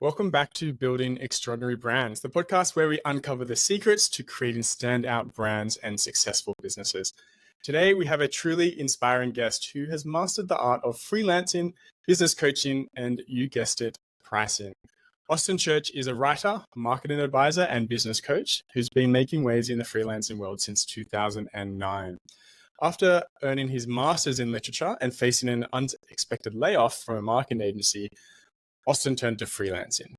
Welcome back to Building Extraordinary Brands, the podcast where we uncover the secrets to creating standout brands and successful businesses. Today, we have a truly inspiring guest who has mastered the art of freelancing, business coaching, and you guessed it, pricing. Austin Church is a writer, marketing advisor, and business coach who's been making waves in the freelancing world since 2009. After earning his master's in literature and facing an unexpected layoff from a marketing agency, Austin turned to freelancing.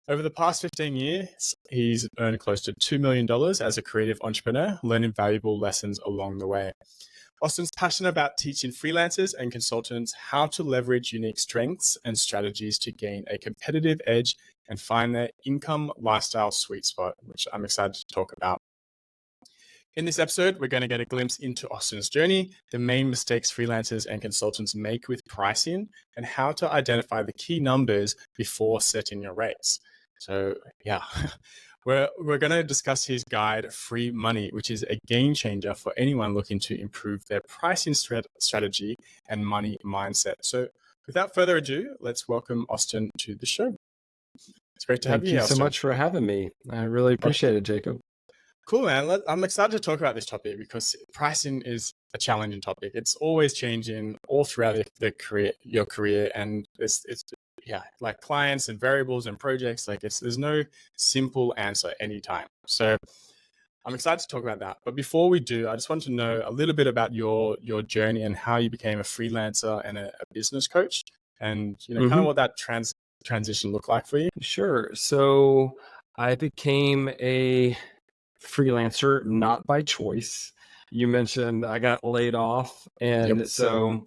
Over the past 15 years, he's earned close to $2 million as a creative entrepreneur, learning valuable lessons along the way. Austin's passionate about teaching freelancers and consultants how to leverage unique strengths and strategies to gain a competitive edge and find their income lifestyle sweet spot, which I'm excited to talk about. In this episode, we're going to get a glimpse into Austin's journey, the main mistakes freelancers and consultants make with pricing, and how to identify the key numbers before setting your rates. So yeah, we're going to discuss his guide, Free Money, which is a game changer for anyone looking to improve their pricing strategy and money mindset. So without further ado, let's welcome Austin to the show. It's great to have you here, Thank you so much for having me. I really appreciate it, Jacob. Cool, man. I'm excited to talk about this topic because pricing is a challenging topic. It's always changing all throughout your career, and it's like clients and variables and projects. There's no simple answer anytime. So I'm excited to talk about that. But before we do, I just want to know a little bit about your journey and how you became a freelancer and a business coach, and kind of what that transition looked like for you. Sure. So I became a freelancer, not by choice. You mentioned I got laid off. And so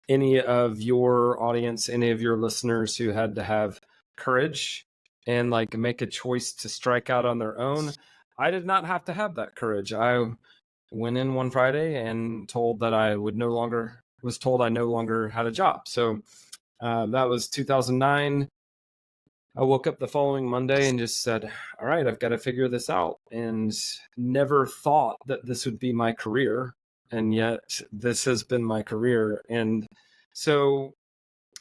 any of your audience, any of your listeners who had to have courage and make a choice to strike out on their own, I did not have to have that courage. I went in one Friday and told that I no longer had a job. So that was 2009. I woke up the following Monday and just said, all right, I've got to figure this out, and never thought that this would be my career. And yet this has been my career. And so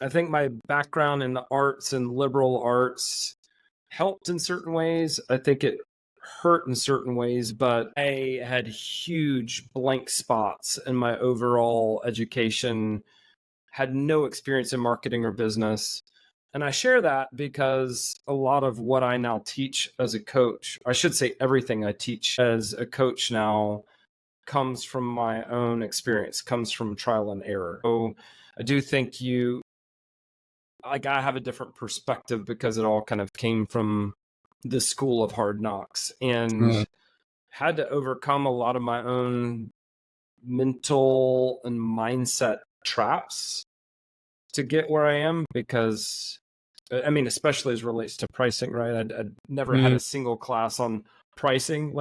I think my background in the arts and liberal arts helped in certain ways. I think it hurt in certain ways, but I had huge blank spots in my overall education, had no experience in marketing or business. And I share that because a lot of what I now teach as a coach, I should say everything I teach as a coach now, comes from my own experience, comes from trial and error. So I do think I have a different perspective because it all kind of came from the school of hard knocks, and had to overcome a lot of my own mental and mindset traps to get where I am, because especially as relates to pricing, right? I'd never had a single class on pricing.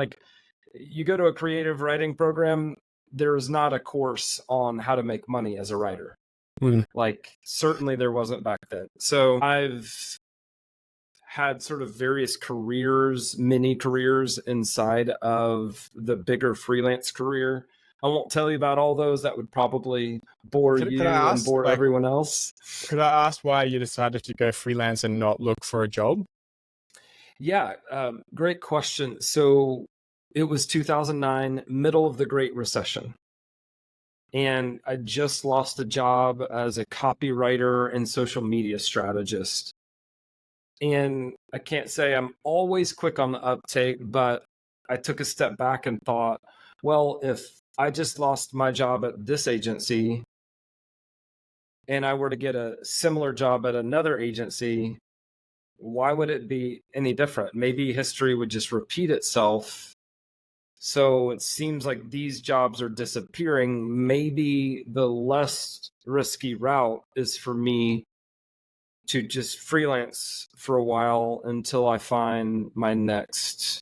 You go to a creative writing program, there is not a course on how to make money as a writer. Certainly there wasn't back then. So I've had sort of various mini careers inside of the bigger freelance career. I won't tell you about all those. That would probably bore you and bore everyone else. Could I ask why you decided to go freelance and not look for a job? Yeah, great question. So it was 2009, middle of the Great Recession. And I just lost a job as a copywriter and social media strategist. And I can't say I'm always quick on the uptake, but I took a step back and thought, well, if I just lost my job at this agency and I were to get a similar job at another agency, why would it be any different? Maybe history would just repeat itself. So it seems like these jobs are disappearing. Maybe the less risky route is for me to just freelance for a while until I find my next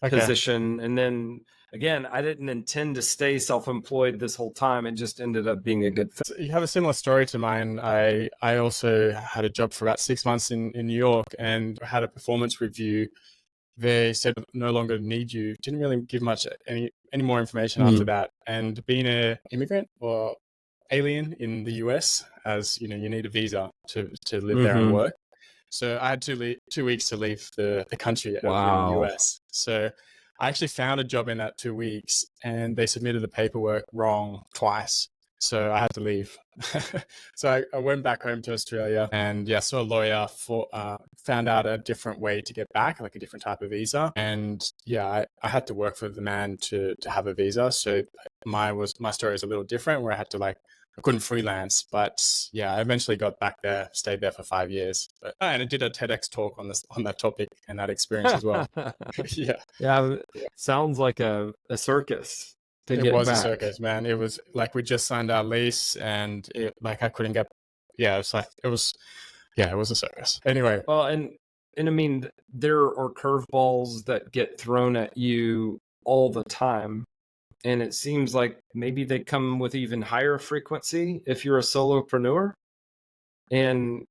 position. And then again, I didn't intend to stay self-employed this whole time. It just ended up being a good fit. So you have a similar story to mine. I also had a job for about 6 months in New York and had a performance review. They said no longer need you. Didn't really give much any more information after that. And being an immigrant or alien in the US, as you need a visa to live there and work. So I had 2 weeks to leave the country over in the Wow. US. So I actually found a job in that 2 weeks, and they submitted the paperwork wrong twice. So I had to leave. So I went back home to Australia and saw a lawyer found out a different way to get back, like a different type of visa. And I had to work for the man to have a visa. So my story is a little different, where I had to I couldn't freelance, but I eventually got back there, stayed there for 5 years. And I did a TEDx talk on that topic and that experience as well. Yeah, sounds like a circus to It get was back. a circus, man. It was like we just signed our lease, and I couldn't get. Yeah, it was a circus. Anyway, Well, and I mean, there are curveballs that get thrown at you all the time, and it seems like maybe they come with even higher frequency if you're a solopreneur. And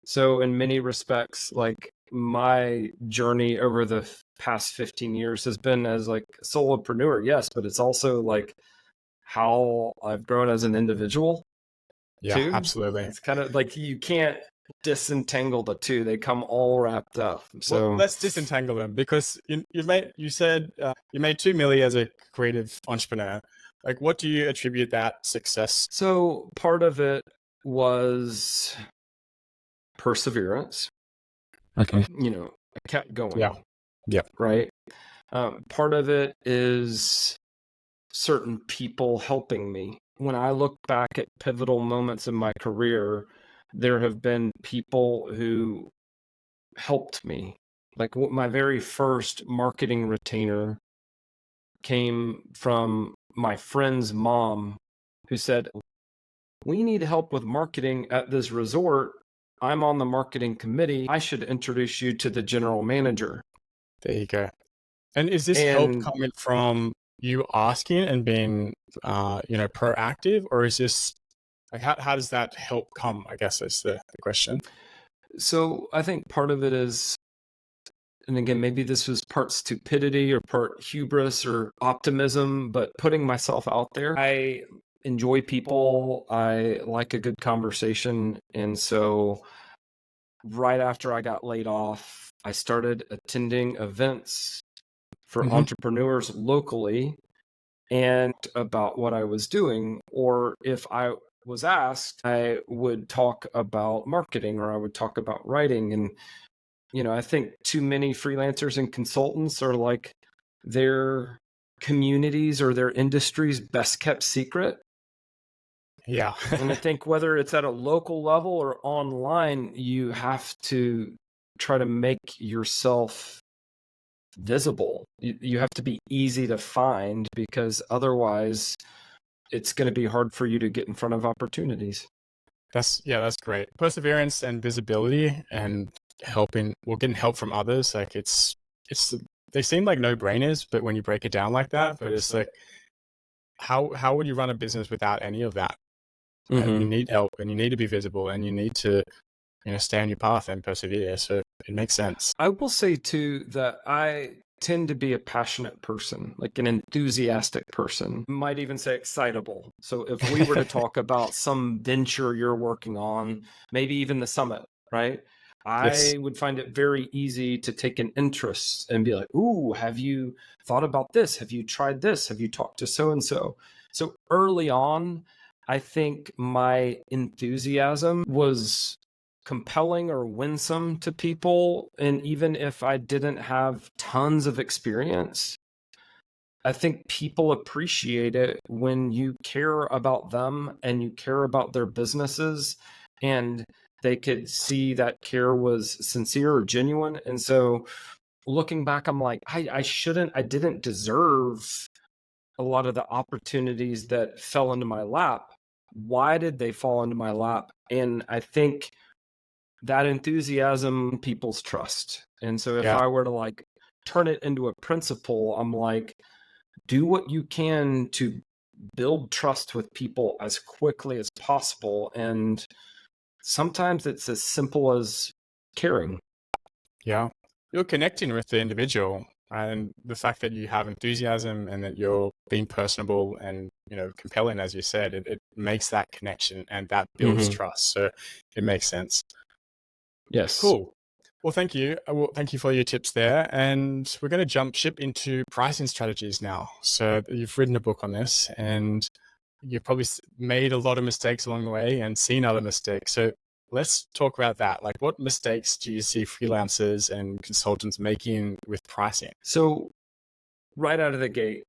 so, in many respects, like my journey over the past 15 years has been as like a solopreneur, yes, but it's also like how I've grown as an individual too. Absolutely. It's kind of like you can't disentangle the two; they come all wrapped up. So let's disentangle them, because you said you made $2 million as a creative entrepreneur. Like, what do you attribute that success? So part of it was perseverance. Okay. I kept going. Yeah. Right. Part of it is certain people helping me. When I look back at pivotal moments in my career, there have been people who helped me. Like my very first marketing retainer came from my friend's mom, who said, "We need help with marketing at this resort. I'm on the marketing committee. I should introduce you to the general manager." There you go. And is this help coming from you asking and being, proactive, or is this like, how does that help come? I guess is the question. So I think part of it is, and again, maybe this was part stupidity or part hubris or optimism, but putting myself out there. I enjoy people. I like a good conversation. And so right after I got laid off, I started attending events for entrepreneurs locally and about what I was doing. Or if I was asked, I would talk about marketing or I would talk about writing. And I think too many freelancers and consultants are like their communities or their industry's best kept secret. Yeah. And I think whether it's at a local level or online, you have to try to make yourself visible. You have to be easy to find, because otherwise it's going to be hard for you to get in front of opportunities. That's great. Perseverance and visibility and getting help from others. Like they seem like no-brainers, but when you break it down like that, but it's like, how would you run a business without any of that? And you need help, and you need to be visible, and you need to, stay on your path and persevere. So it makes sense. I will say too that I tend to be a passionate person, like an enthusiastic person. Might even say excitable. So if we were to talk about some venture you're working on, maybe even the summit, right? I would find it very easy to take an interest and be like, "Ooh, have you thought about this? Have you tried this? Have you talked to so-and-so?" So early on, I think my enthusiasm was compelling or winsome to people. And even if I didn't have tons of experience, I think people appreciate it when you care about them and you care about their businesses, and they could see that care was sincere or genuine. And so looking back, I'm like, I didn't deserve a lot of the opportunities that fell into my lap. Why did they fall into my lap? And I think that enthusiasm, people's trust. And so if I were to turn it into a principle, I'm like, do what you can to build trust with people as quickly as possible. And sometimes it's as simple as caring. Yeah. You're connecting with the individual, and the fact that you have enthusiasm and that you're being personable and, compelling, as you said, it makes that connection, and that builds trust. So it makes sense. Yes. Cool. Well, thank you. Thank you for your tips there. And we're going to jump ship into pricing strategies now. So you've written a book on this and you've probably made a lot of mistakes along the way and seen other mistakes. So let's talk about that. Like, what mistakes do you see freelancers and consultants making with pricing? So right out of the gate,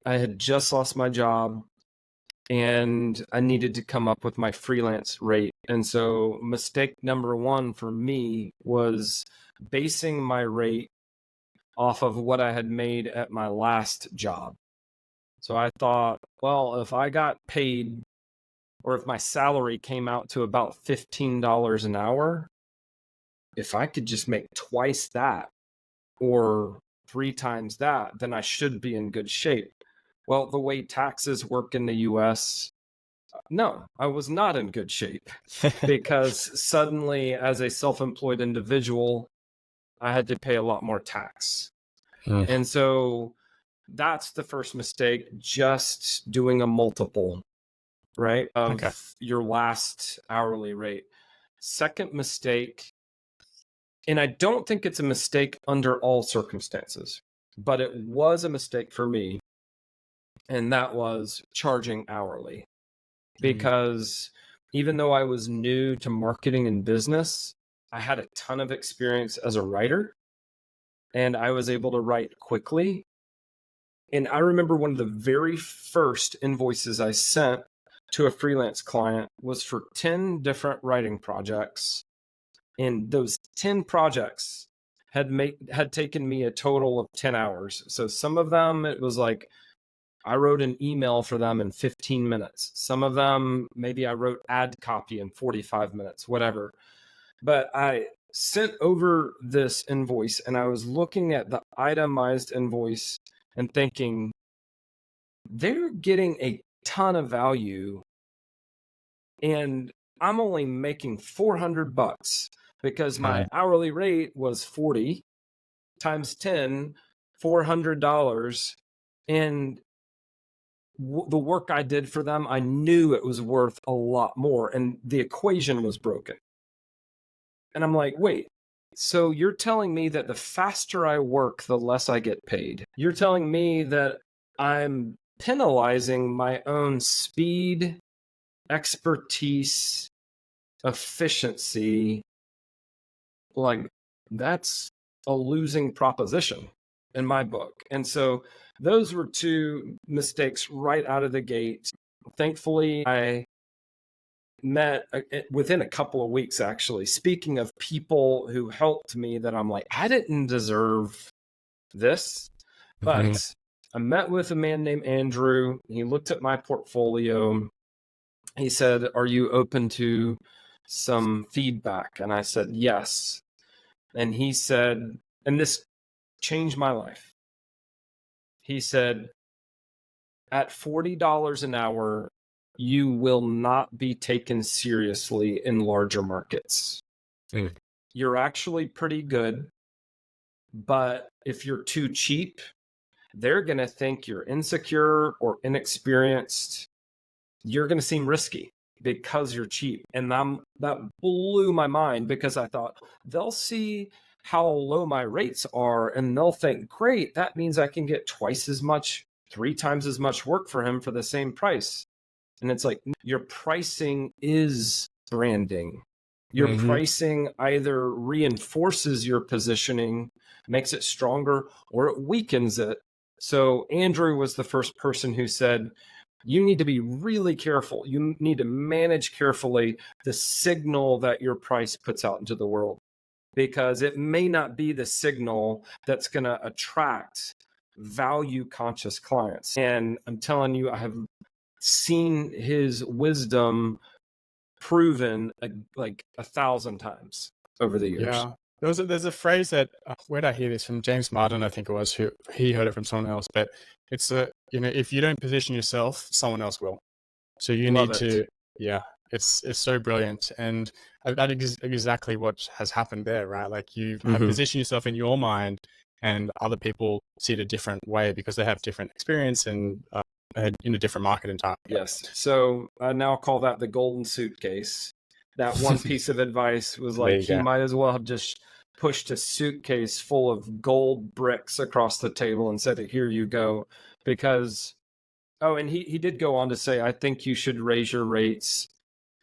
I had just lost my job and I needed to come up with my freelance rate. And so mistake number one for me was basing my rate off of what I had made at my last job. So I thought, well, if I got paid or if my salary came out to about $15 an hour, if I could just make twice that or 3 times that, then I should be in good shape. Well, the way taxes work in the US, no, I was not in good shape because suddenly, as a self-employed individual, I had to pay a lot more tax. And so that's the first mistake, just doing a multiple, right, of your last hourly rate. Second mistake, and I don't think it's a mistake under all circumstances, but it was a mistake for me, and that was charging hourly. Because even though I was new to marketing and business, I had a ton of experience as a writer, and I was able to write quickly. And I remember one of the very first invoices I sent to a freelance client was for 10 different writing projects. And those 10 projects had taken me a total of 10 hours. So some of them, it was like, I wrote an email for them in 15 minutes. Some of them, maybe I wrote ad copy in 45 minutes, whatever. But I sent over this invoice and I was looking at the itemized invoice and thinking, they're getting a ton of value and I'm only making $400 because my hourly rate was 40 times 10, $400. And the work I did for them, I knew it was worth a lot more, and the equation was broken. And I'm like, wait, so you're telling me that the faster I work, the less I get paid? You're telling me that I'm penalizing my own speed, expertise, efficiency? Like, that's a losing proposition in my book. And so those were 2 mistakes right out of the gate. Thankfully, I met within a couple of weeks, actually. Speaking of people who helped me that I'm like, I didn't deserve this, but I met with a man named Andrew. He looked at my portfolio. He said, "Are you open to some feedback?" And I said, yes. And he said, and this changed my life. He said, at $40 an hour, you will not be taken seriously in larger markets. You're actually pretty good, but if you're too cheap, they're going to think you're insecure or inexperienced. You're going to seem risky because you're cheap. And that blew my mind because I thought they'll see how low my rates are and they'll think, great, that means I can get twice as much, 3 times as much work for him for the same price. And it's like, your pricing is branding. Your pricing either reinforces your positioning, makes it stronger, or it weakens it. So Andrew was the first person who said, you need to be really careful. You need to manage carefully the signal that your price puts out into the world, because it may not be the signal that's going to attract value conscious clients. And I'm telling you, I have seen his wisdom proven like 1,000 times over the years. Yeah. There's a phrase that, where did I hear this from? James Martin, I think it was, who he heard it from someone else, but it's if you don't position yourself, someone else will. So you need to, it's so brilliant. And that is exactly what has happened there, right? Like you have positioned yourself in your mind and other people see it a different way because they have different experience and in a different market and time. Yes. So I now call that the golden suitcase. That one piece of advice was like, he might as well have just pushed a suitcase full of gold bricks across the table and said, here you go. Because, and he did go on to say, I think you should raise your rates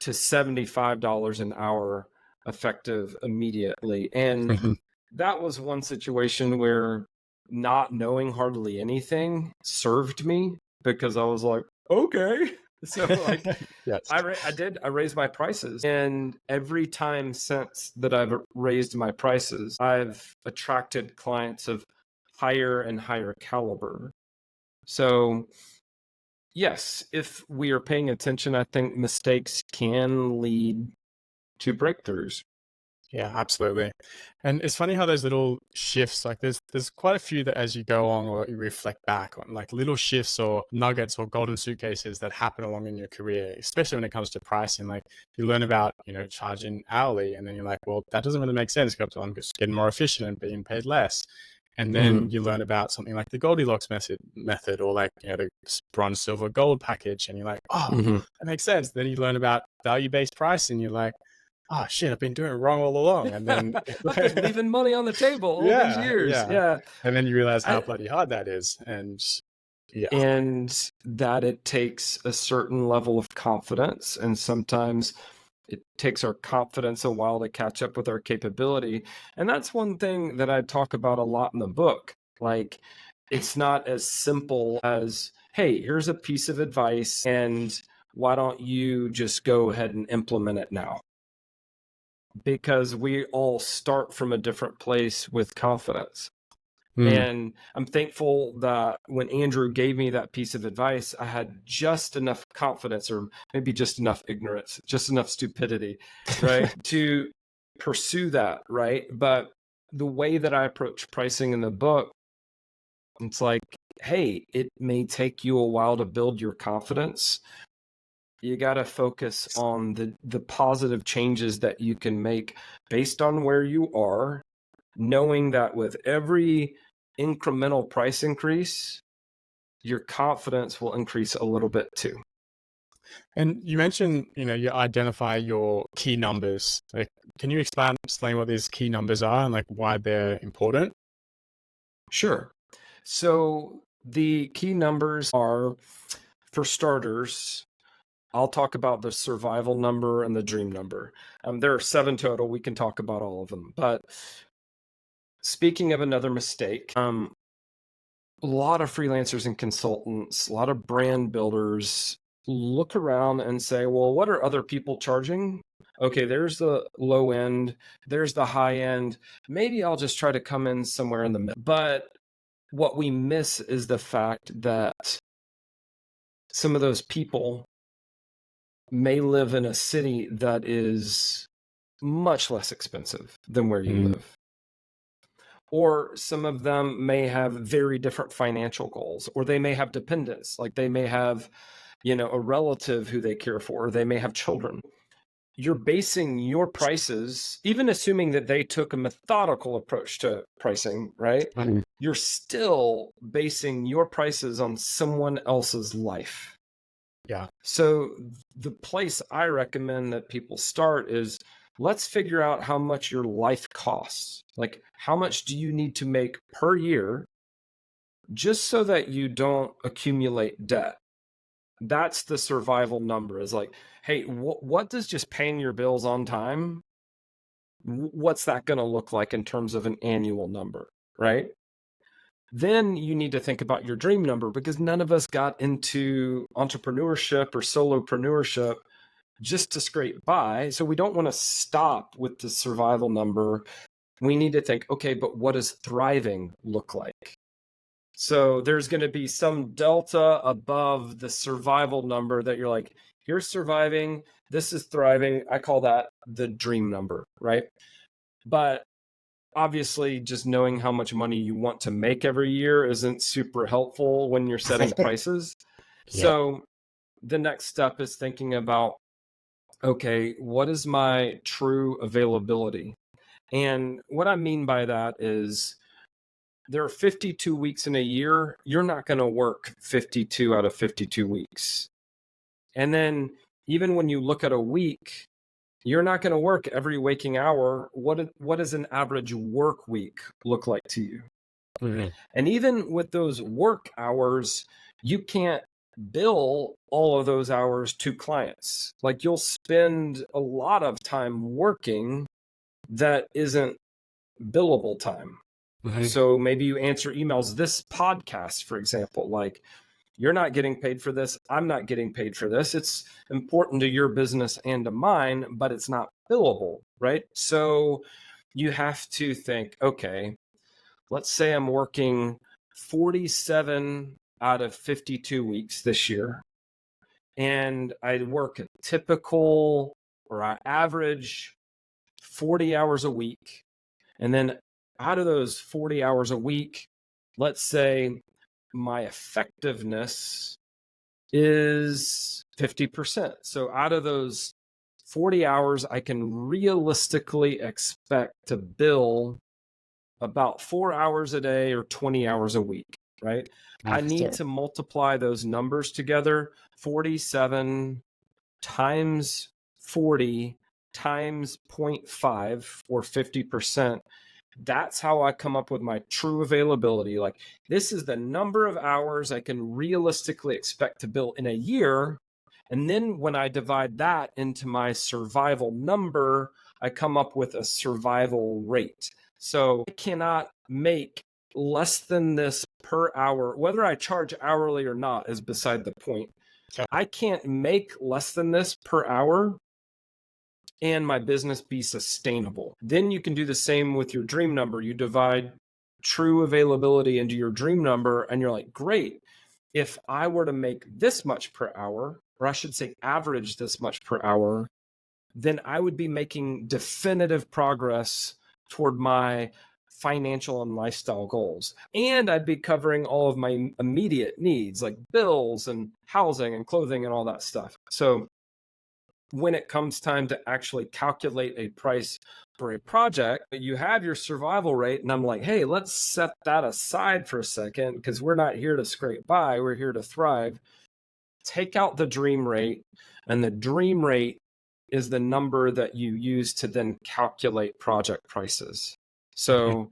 to $75 an hour effective immediately. And that was one situation where not knowing hardly anything served me, because I was like, okay. So like, yes. I raised my prices, and every time since that I've raised my prices, I've attracted clients of higher and higher caliber. So yes, if we are paying attention, I think mistakes can lead to breakthroughs. Yeah, absolutely. And it's funny how those little shifts, like there's quite a few that as you go on or you reflect back on, like little shifts or nuggets or golden suitcases that happen along in your career, especially when it comes to pricing. Like you learn about, charging hourly, and then you're like, well, that doesn't really make sense because I'm just getting more efficient and being paid less. And then you learn about something like the Goldilocks method, or like, the bronze, silver, gold package. And you're like, oh, that makes sense. Then you learn about value-based pricing. You're like, oh shit, I've been doing it wrong all along. And then I've been leaving money on the table all these years. Yeah. And then you realize how bloody hard that is. And that it takes a certain level of confidence. And sometimes it takes our confidence a while to catch up with our capability. And that's one thing that I talk about a lot in the book. Like, it's not as simple as, hey, here's a piece of advice, and why don't you just go ahead and implement it now? Because we all start from a different place with confidence. And I'm thankful that when Andrew gave me that piece of advice, I had just enough confidence, or maybe just enough ignorance, just enough stupidity, right, to pursue that, right? But the way that I approach pricing in the book, it's like, hey, it may take you a while to build your confidence. You got to focus on the positive changes that you can make based on where you are, knowing that with every incremental price increase, your confidence will increase a little bit too. And you mentioned, you identify your key numbers. Like, can you explain what these key numbers are and like why they're important? Sure. So the key numbers are, for starters, I'll talk about the survival number and the dream number. There are 7 total. We can talk about all of them. But speaking of another mistake, a lot of freelancers and consultants, a lot of brand builders look around and say, well, what are other people charging? Okay, there's the low end, there's the high end. Maybe I'll just try to come in somewhere in the middle. But what we miss is the fact that some of those people may live in a city that is much less expensive than where you live. Or some of them may have very different financial goals, or they may have dependents, like they may have, a relative who they care for, or they may have children. You're basing your prices, even assuming that they took a methodical approach to pricing, right? You're still basing your prices on someone else's life. Yeah. So the place I recommend that people start is, let's figure out how much your life costs. Like, how much do you need to make per year just so that you don't accumulate debt? That's the survival number, is like, hey, what does just paying your bills on time, what's that going to look like in terms of an annual number, right? Then you need to think about your dream number, because none of us got into entrepreneurship or solopreneurship just to scrape by. So we don't want to stop with the survival number. We need to think, okay, but what does thriving look like? So there's going to be some delta above the survival number that you're like, here's surviving, this is thriving. I call that the dream number, right? But obviously, just knowing how much money you want to make every year isn't super helpful when you're setting prices. Yeah. So the next step is thinking about, okay, what is my true availability? And what I mean by that is, there are 52 weeks in a year. You're not going to work 52 out of 52 weeks. And then even when you look at a week, You're not going to work every waking hour. What does an average work week look like to you? Mm-hmm. And even with those work hours, you can't bill all of those hours to clients. Like, you'll spend a lot of time working that isn't billable time. Mm-hmm. So maybe you answer emails. This podcast, for example, like, you're not getting paid for this. I'm not getting paid for this. It's important to your business and to mine, but it's not billable, right? So you have to think, okay, let's say I'm working 47 out of 52 weeks this year, and I work a typical, or I average 40 hours a week. And then out of those 40 hours a week, let's say my effectiveness is 50%. So out of those 40 hours, I can realistically expect to bill about 4 hours a day or 20 hours a week, right? I need to multiply those numbers together. 47 times 40 times 0.5 or 50%. That's how I come up with my true availability. Like, this is the number of hours I can realistically expect to bill in a year. And then when I divide that into my survival number, I come up with a survival rate. So I cannot make less than this per hour. Whether I charge hourly or not is beside the point. I can't make less than this per hour and my business be sustainable. Then you can do the same with your dream number. You divide true availability into your dream number, and you're like, great. If I were to make this much per hour, or I should say average this much per hour, then I would be making definitive progress toward my financial and lifestyle goals. And I'd be covering all of my immediate needs, like bills and housing and clothing and all that stuff. So when it comes time to actually calculate a price for a project, you have your survival rate. And I'm like, hey, let's set that aside for a second, because we're not here to scrape by. We're here to thrive. Take out the dream rate, and the dream rate is the number that you use to then calculate project prices. So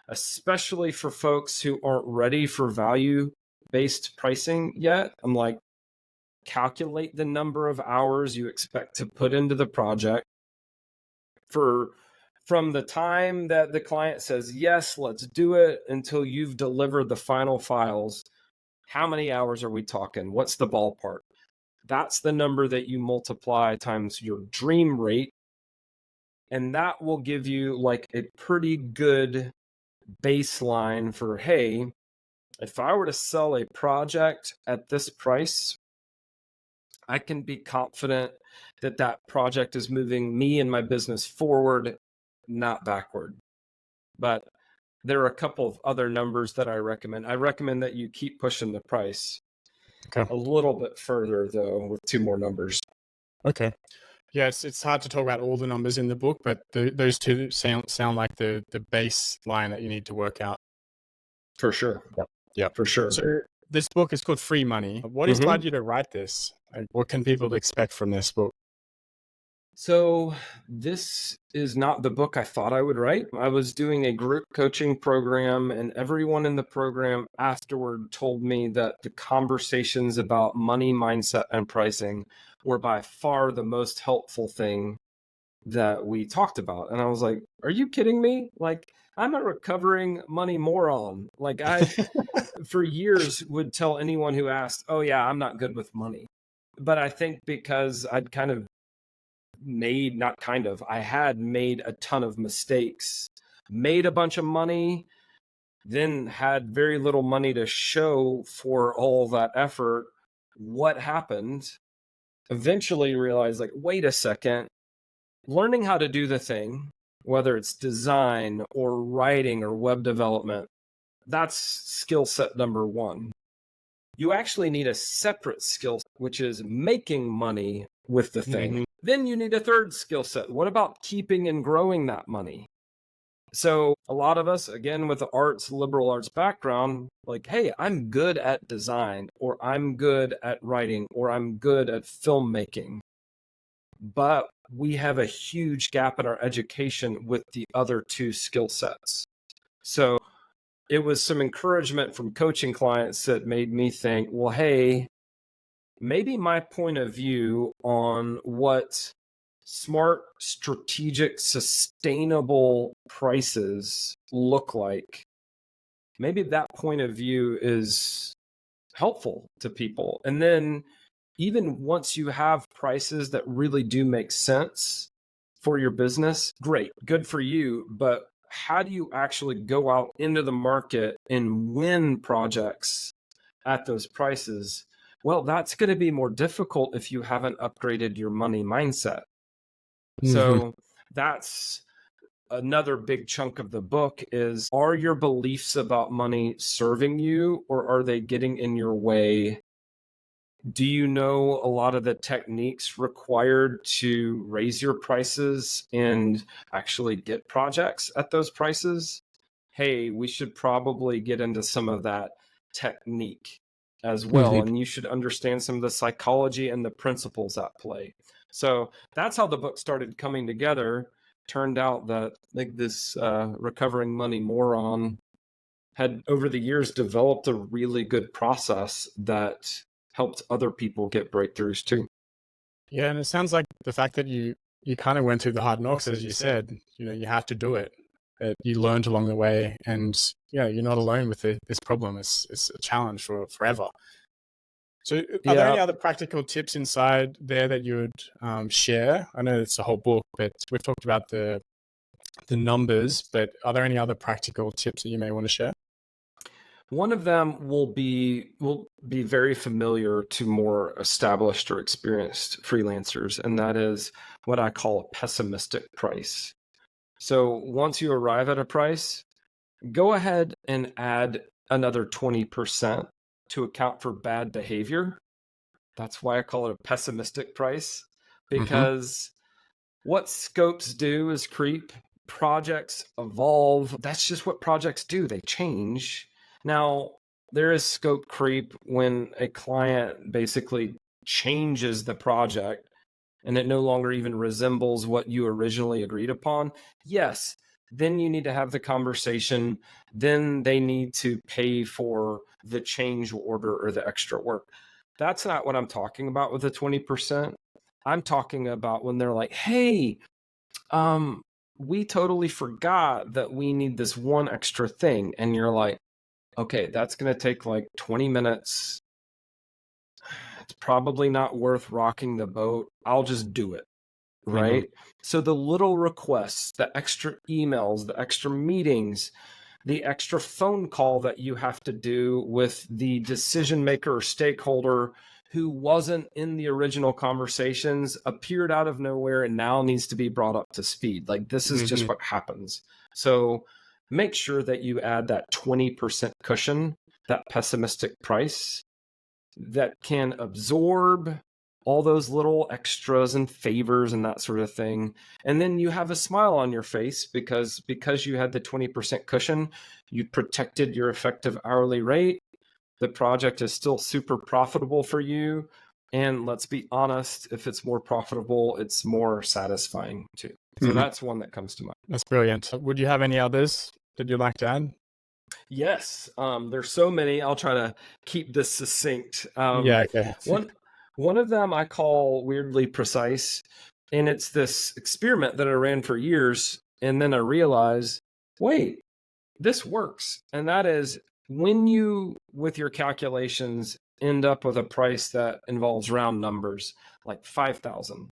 especially for folks who aren't ready for value-based pricing yet, I'm like, calculate the number of hours you expect to put into the project from the time that the client says, yes, let's do it, until you've delivered the final files. How many hours are we talking? What's the ballpark? That's the number that you multiply times your dream rate. And that will give you like a pretty good baseline for, hey, if I were to sell a project at this price, I can be confident that that project is moving me and my business forward, not backward. But there are a couple of other numbers that I recommend. I recommend that you keep pushing the price a little bit further, though, with 2 more numbers. Okay. Yes, it's hard to talk about all the numbers in the book, but those 2 sound like the baseline that you need to work out. For sure. Yeah, for sure. So this book is called Free Money. What inspired you to write this? Like, what can people expect from this book? So this is not the book I thought I would write. I was doing a group coaching program, and everyone in the program afterward told me that the conversations about money, mindset, and pricing were by far the most helpful thing that we talked about. And I was like, are you kidding me? Like, I'm a recovering money moron. Like, I, for years, would tell anyone who asked, oh yeah, I'm not good with money. But I think because I'd kind of I had made a ton of mistakes, made a bunch of money, then had very little money to show for all that effort. What happened? Eventually realized, like, wait a second, learning how to do the thing, whether it's design or writing or web development, that's skill set number 1. You actually need a separate skill, which is making money with the thing. Mm-hmm. Then you need a third skill set. What about keeping and growing that money? So a lot of us, again, with the liberal arts background, like, hey, I'm good at design, or I'm good at writing, or I'm good at filmmaking. But we have a huge gap in our education with the other two skill sets. So it was some encouragement from coaching clients that made me think, well, hey, maybe my point of view on what smart, strategic, sustainable prices look like, maybe that point of view is helpful to people. And then even once you have prices that really do make sense for your business, great, good for you. But how do you actually go out into the market and win projects at those prices? Well, that's going to be more difficult if you haven't upgraded your money mindset. So that's another big chunk of the book is, are your beliefs about money serving you, or are they getting in your way? Do you know a lot of the techniques required to raise your prices and actually get projects at those prices? Hey, we should probably get into some of that technique as well. And you should understand some of the psychology and the principles at play. So that's how the book started coming together. Turned out that like this recovering money moron had over the years developed a really good process that helped other people get breakthroughs too. Yeah, and it sounds like the fact that you kind of went through the hard knocks, as you said, you have to do it. You learned along the way, and you're not alone with this problem. It's a challenge for forever. So are there any other practical tips inside there that you would share? I know it's a whole book, but we've talked about the numbers, but are there any other practical tips that you may want to share? One of them will be very familiar to more established or experienced freelancers, and that is what I call a pessimistic price. So once you arrive at a price, go ahead and add another 20% to account for bad behavior. That's why I call it a pessimistic price, because what scopes do is creep. Projects evolve. That's just what projects do. They change. Now, there is scope creep when a client basically changes the project and it no longer even resembles what you originally agreed upon. Yes, then you need to have the conversation. Then they need to pay for the change order or the extra work. That's not what I'm talking about with the 20%. I'm talking about when they're like, hey, we totally forgot that we need this one extra thing. And you're like, okay, that's going to take like 20 minutes. It's probably not worth rocking the boat. I'll just do it. Right. So the little requests, the extra emails, the extra meetings, the extra phone call that you have to do with the decision maker or stakeholder who wasn't in the original conversations, appeared out of nowhere and now needs to be brought up to speed. Like this is just what happens. So make sure that you add that 20% cushion, that pessimistic price that can absorb all those little extras and favors and that sort of thing. And then you have a smile on your face because you had the 20% cushion, you protected your effective hourly rate. The project is still super profitable for you. And let's be honest, if it's more profitable, it's more satisfying too. So that's one that comes to mind. That's brilliant. Would you have any others that you'd like to add? Yes, there's so many. I'll try to keep this succinct. Okay. One of them I call weirdly precise, and it's this experiment that I ran for years, and then I realized, wait, this works. And that is when you, with your calculations, end up with a price that involves round numbers, like 5,000.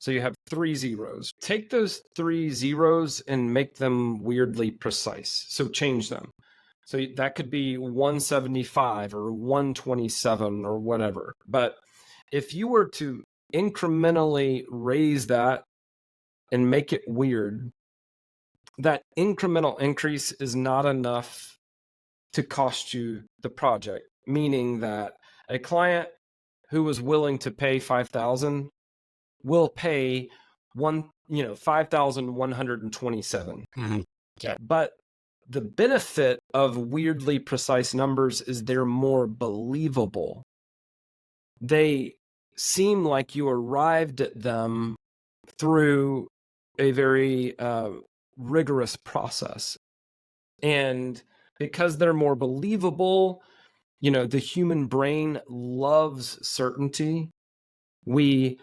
So you have 3 zeros. Take those 3 zeros and make them weirdly precise. So change them. So that could be 175 or 127 or whatever. But if you were to incrementally raise that and make it weird, that incremental increase is not enough to cost you the project, meaning that a client who was willing to pay 5,000 will pay 5,127. Okay. But the benefit of weirdly precise numbers is they're more believable. They seem like you arrived at them through a very rigorous process. And because they're more believable, the human brain loves certainty. We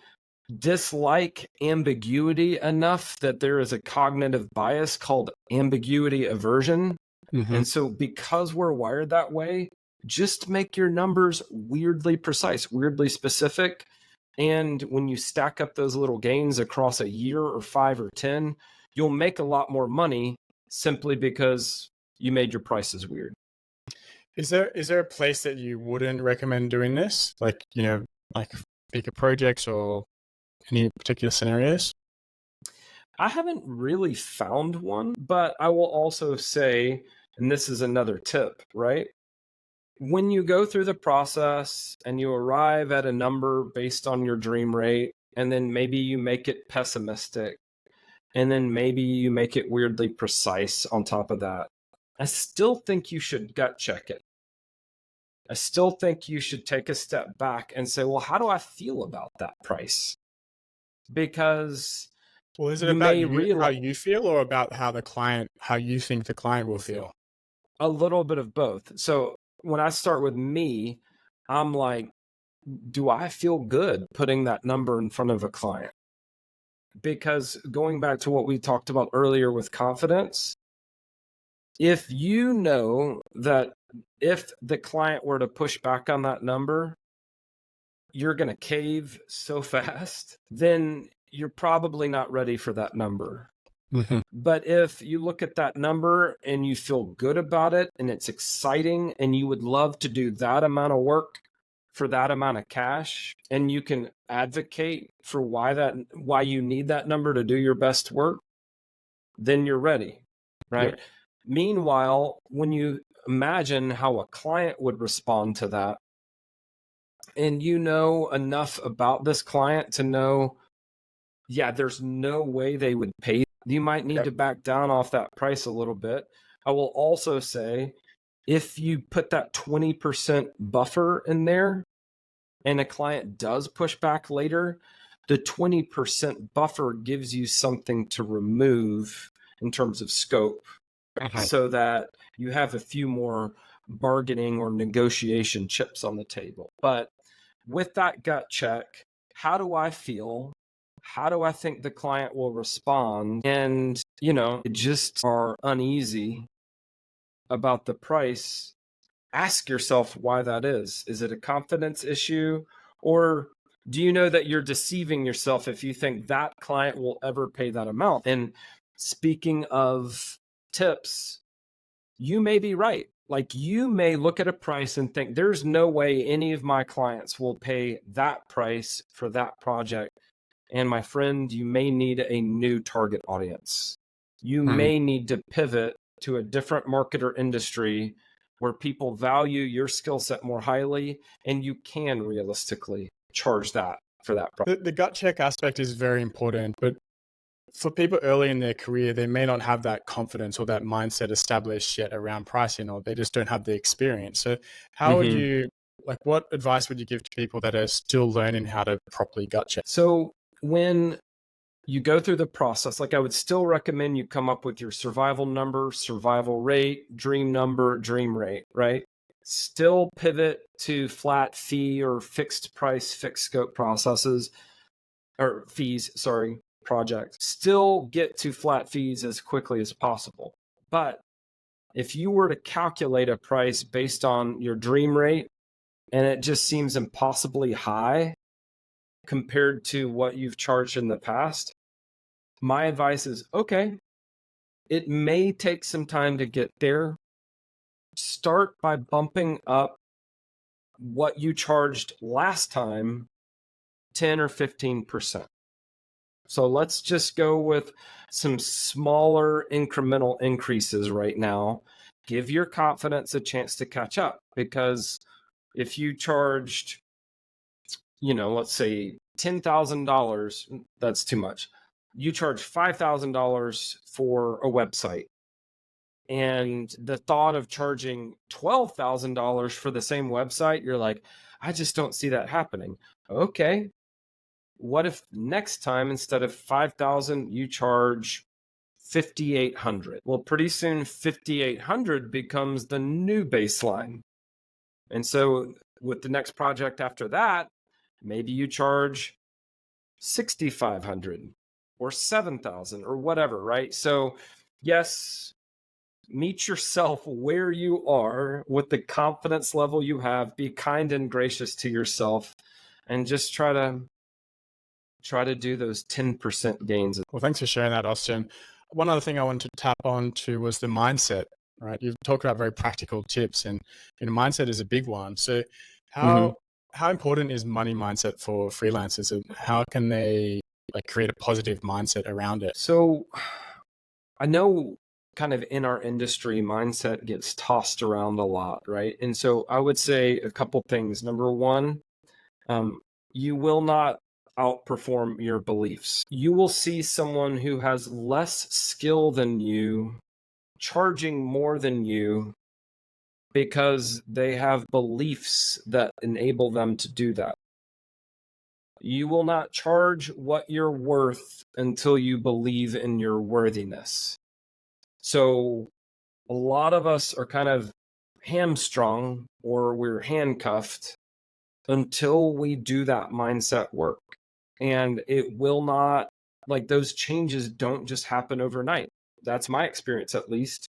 dislike ambiguity enough that there is a cognitive bias called ambiguity aversion. Mm-hmm. And so because we're wired that way, just make your numbers weirdly precise, weirdly specific. And when you stack up those little gains across a year or 5 or 10, you'll make a lot more money simply because you made your prices weird. Is there a place that you wouldn't recommend doing this? Like, like bigger projects or any particular scenarios? I haven't really found one, but I will also say, and this is another tip, right? When you go through the process and you arrive at a number based on your dream rate, and then maybe you make it pessimistic, and then maybe you make it weirdly precise on top of that, I still think you should gut check it. I still think you should take a step back and say, well, how do I feel about that price? Because Well, is it you about may how realize you feel or about how you think the client will feel? a little bit of both. So when I start with me, I'm like, do I feel good putting that number in front of a client? Because going back to what we talked about earlier with confidence, if you know that if the client were to push back on that number, you're going to cave so fast, then you're probably not ready for that number. Mm-hmm. But if you look at that number and you feel good about it and it's exciting and you would love to do that amount of work for that amount of cash, and you can advocate for why you need that number to do your best work, then you're ready, right? Yep. Meanwhile, when you imagine how a client would respond to that, and you know enough about this client to know, yeah, there's no way they would pay, you might need to back down off that price a little bit. I will also say, if you put that 20% buffer in there and a client does push back later, the 20% buffer gives you something to remove in terms of scope, so that you have a few more bargaining or negotiation chips on the table. But with that gut check, how do I feel? How do I think the client will respond? And, just are uneasy about the price, ask yourself why that is. Is it a confidence issue? Or do you know that you're deceiving yourself if you think that client will ever pay that amount? And speaking of tips, you may be right. Like, you may look at a price and think, there's no way any of my clients will pay that price for that project. And my friend, you may need a new target audience. You may need to pivot to a different market or industry where people value your skill set more highly, and you can realistically charge that for that product. The gut check aspect is very important, but for people early in their career, they may not have that confidence or that mindset established yet around pricing, or they just don't have the experience. So how would you, what advice would you give to people that are still learning how to properly gut check? So when you go through the process, I would still recommend you come up with your survival number, survival rate, dream number, dream rate, right? Still pivot to flat fee or fixed price, fixed scope processes, or fees, sorry, projects. Still get to flat fees as quickly as possible. But if you were to calculate a price based on your dream rate and it just seems impossibly high compared to what you've charged in the past, my advice is, okay, it may take some time to get there. Start by bumping up what you charged last time 10 or 15%. So let's just go with some smaller incremental increases right now. Give your confidence a chance to catch up, because if you charged, let's say $10,000, that's too much. You charge $5,000 for a website, and the thought of charging $12,000 for the same website, you're like, I just don't see that happening. Okay, what if next time, instead of 5,000, you charge 5,800? Well, pretty soon 5,800 becomes the new baseline. And so with the next project after that, maybe you charge 6,500 or 7,000 or whatever, right? So yes, meet yourself where you are with the confidence level you have. Be kind and gracious to yourself, and just try to do those 10% gains. Well, thanks for sharing that, Austin. One other thing I wanted to tap on to was the mindset, right? You've talked about very practical tips, and mindset is a big one. So how important is money mindset for freelancers, and how can they create a positive mindset around it? So I know kind of in our industry, mindset gets tossed around a lot, right? And so I would say a couple things. Number one, you will not outperform your beliefs. You will see someone who has less skill than you charging more than you because they have beliefs that enable them to do that. You will not charge what you're worth until you believe in your worthiness. So a lot of us are kind of hamstrung, or we're handcuffed until we do that mindset work. And it will not, those changes don't just happen overnight. That's my experience, at least.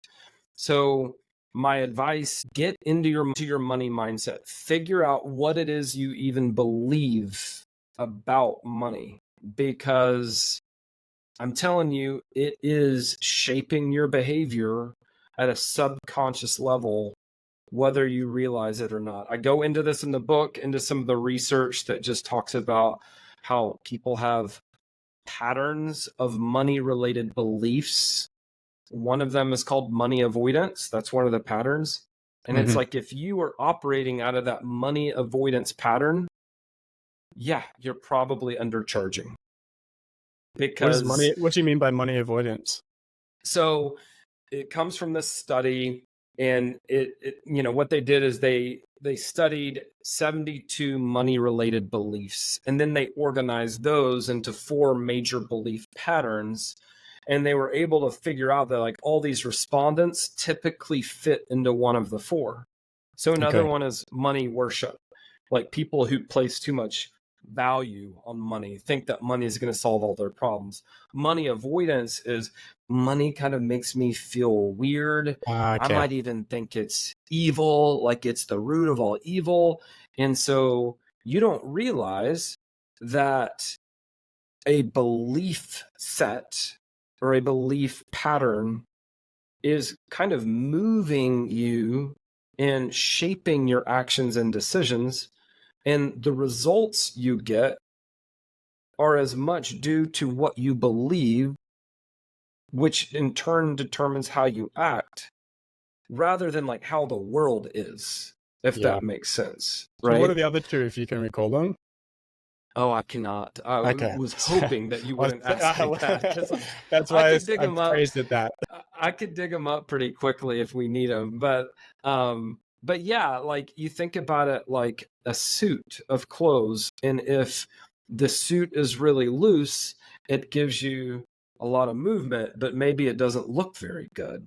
So my advice, get into your money mindset. Figure out what it is you even believe about money, because I'm telling you, it is shaping your behavior at a subconscious level, whether you realize it or not. I go into this in the book, into some of the research that just talks about how people have patterns of money-related beliefs. One of them is called money avoidance. That's one of the patterns. And it's like, if you are operating out of that money avoidance pattern, yeah, you're probably undercharging. Because what do you mean by money avoidance? So it comes from this study, and it what they did is they studied 72 money related beliefs, and then they organized those into 4 major belief patterns. And they were able to figure out that all these respondents typically fit into one of the 4. So another one is money worship, like people who place too much value on money, think that money is going to solve all their problems. Money avoidance is money kind of makes me feel weird. I might even think it's evil, like it's the root of all evil. And so you don't realize that a belief set or a belief pattern is kind of moving you and shaping your actions and decisions. And the results you get are as much due to what you believe, which in turn determines how you act, rather than how the world is, if that makes sense. Right? So what are the other 2, if you can recall them? Oh, I cannot. I was hoping that you wouldn't ask me that. That's why I phrased it that. I could dig them up pretty quickly if we need them. But yeah, you think about it like a suit of clothes. And if the suit is really loose, it gives you a lot of movement, but maybe it doesn't look very good.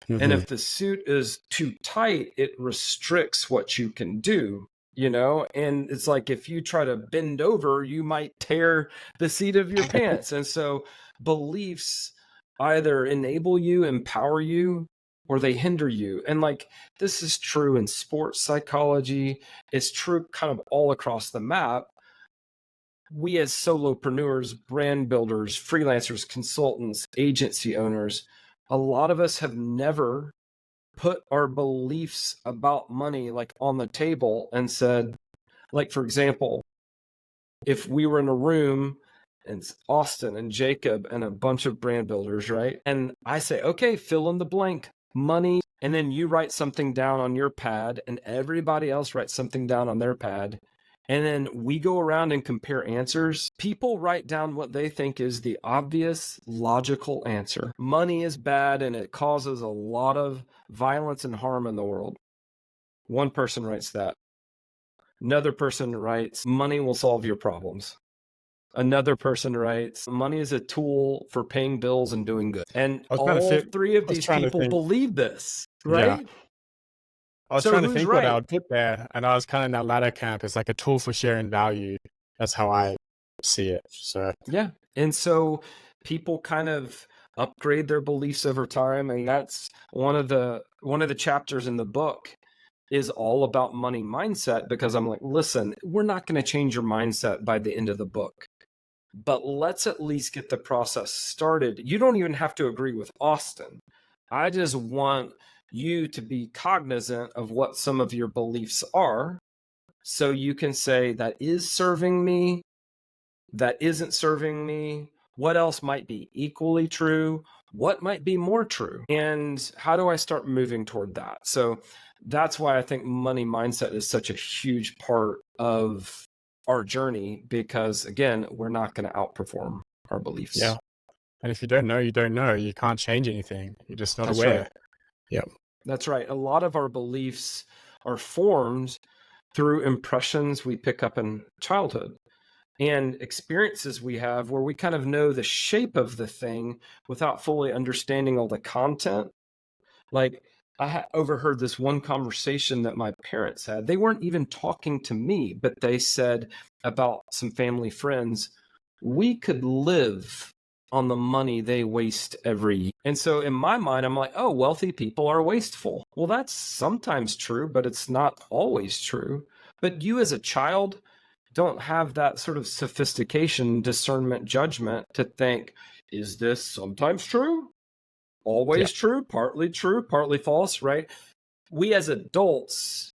And if the suit is too tight, it restricts what you can do. And it's like, if you try to bend over, you might tear the seat of your pants. And so beliefs either enable you, empower you, or they hinder you. And this is true in sports psychology. It's true kind of all across the map. We as solopreneurs, brand builders, freelancers, consultants, agency owners, a lot of us have never put our beliefs about money on the table and said, for example, if we were in a room and it's Austin and Jacob and a bunch of brand builders, right? And I say, okay, fill in the blank, money. And then you write something down on your pad and everybody else writes something down on their pad. And then we go around and compare answers. People write down what they think is the obvious, logical answer. Money is bad and it causes a lot of violence and harm in the world. One person writes that. Another person writes, money will solve your problems. Another person writes, money is a tool for paying bills and doing good. And I was trying to all think. three of I was these trying to people think. believe this, Yeah. right? I was So trying to who's think what I right? would put there, and I was kind of in that latter camp. It's like a tool for sharing value. That's how I see it. So Yeah. And so people kind of upgrade their beliefs over time. And that's one of the chapters in the book is all about money mindset, because I'm like, listen, we're not going to change your mindset by the end of the book, but let's at least get the process started. You don't even have to agree with Austin. I just want you to be cognizant of what some of your beliefs are, so you can say that is serving me, that isn't serving me, what else might be equally true, what might be more true, and how do I start moving toward that? So that's why I think money mindset is such a huge part of our journey, because again, we're not going to outperform our beliefs. yeah. And if you don't know, you don't know. You can't change anything. You're just not That's aware. right. Yep. That's right. A lot of our beliefs are formed through impressions we pick up in childhood and experiences we have where we kind of know the shape of the thing without fully understanding all the content. Like, I overheard this one conversation that my parents had. They weren't even talking to me, but they said about some family friends, we could live on the money they waste every year. And so in my mind, I'm like, oh, wealthy people are wasteful. Well, that's sometimes true, but it's not always true. But you as a child don't have that sort of sophistication, discernment, judgment to think, is this sometimes true? Always true, partly false, right? We as adults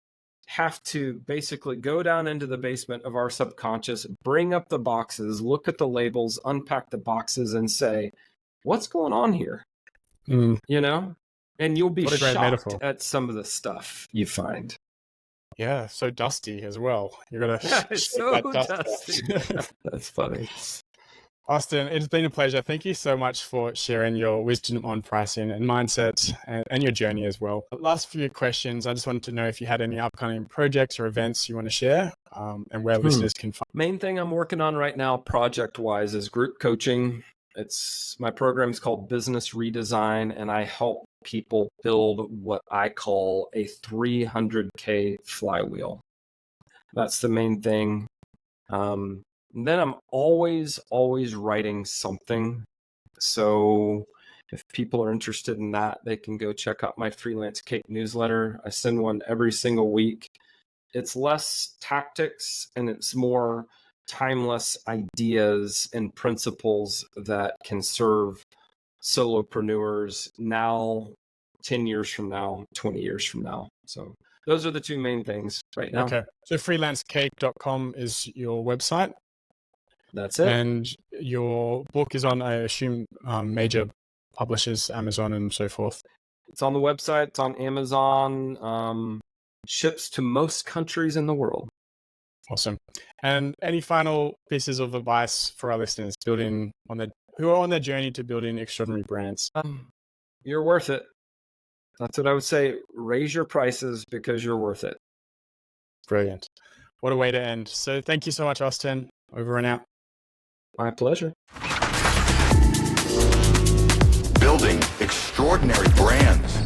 have to basically go down into the basement of our subconscious, bring up the boxes, look at the labels, unpack the boxes, and say, what's going on here? Mm. You know? And you'll be What a great shocked metaphor. at some of the stuff you find. Yeah, so dusty as well. You gotta Yeah, it's shake so that dust dusty. off. That's funny. Austin, it's been a pleasure. Thank you so much for sharing your wisdom on pricing and mindset and your journey as well. Last few questions. I just wanted to know if you had any upcoming projects or events you want to share, and where listeners can find. Main thing I'm working on right now, project-wise, is group coaching. My program's called Business Redesign, and I help people build what I call a 300K flywheel. That's the main thing. Then I'm always writing something. So if people are interested in that, they can go check out my Freelance Cake newsletter. I send one every single week. It's less tactics and it's more timeless ideas and principles that can serve solopreneurs now, 10 years from now, 20 years from now. So those are the two main things right now. Okay. So freelancecake.com is your website. That's it. And your book is on, I assume, major publishers, Amazon and so forth. It's on the website. It's on Amazon. Ships to most countries in the world. Awesome. And any final pieces of advice for our listeners who are on their journey to building extraordinary brands? You're worth it. That's what I would say. Raise your prices because you're worth it. Brilliant. What a way to end. So thank you so much, Austin. Over and out. My pleasure. Building extraordinary brands.